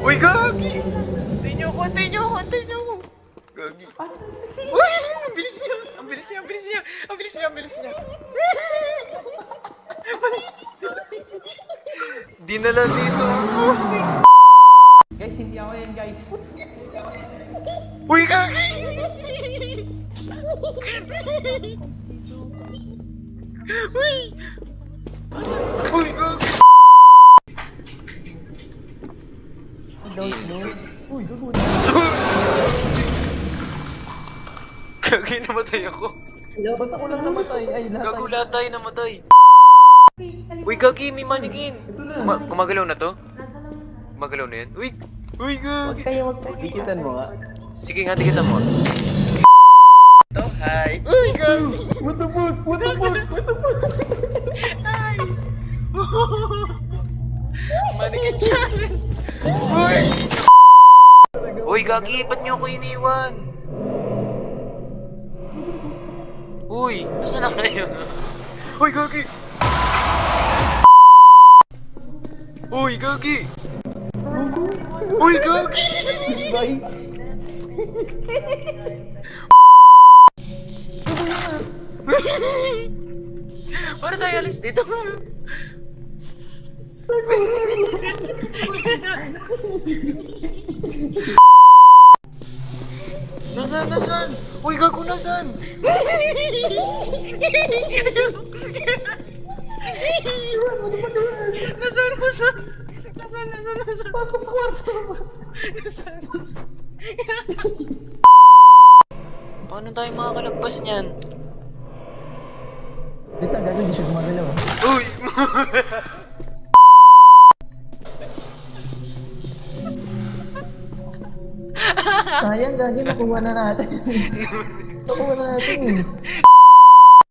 Uy, gagi! Antayin niyo ako, antayin niyo ako, antayin niyo ako. Gagi. Uy! Ang bilis niya! Ang bilis niya, ang bilis niya! Ang bilis niya, ang bilis niya! Dinala dito ako. Guys, hindi ako yan, guys. Uy, gagi! Uy! Uy, gagi! Uy, gago. Gagi, namatay ako. Ba't ako lang namatay? Ay, lahat Gago, tayo. lahat tayo namatay. Uy, gagi, may mannequin. Gumagalaw na to? Gumagalaw na yan? Uy! Uy, gagi! Dikitan mo nga. Sige nga, tigitan mo. To, hi! Uy, gagi! What the fuck? What the fuck? What the fuck? Nice! Mannequin challenge! Uy! Uy, gagi, ba't niyo ako iniwan? Uy, nasa na kayo? Uy, gagi! Uy, gagi! Uy, gagi! Bye. Paano tayo alis dito? Nasaan? Nasaan? Uy, gago, nasaan? Nasaan? Nasaan? Nasaan? Pasok sa kwarto. Nasaan? Paano tayo makakalagpas niyan? Wait lang, gago, hindi siya gumagalaw. Uy! Sayang, gago, nakuha na natin. Nakuha na natin eh.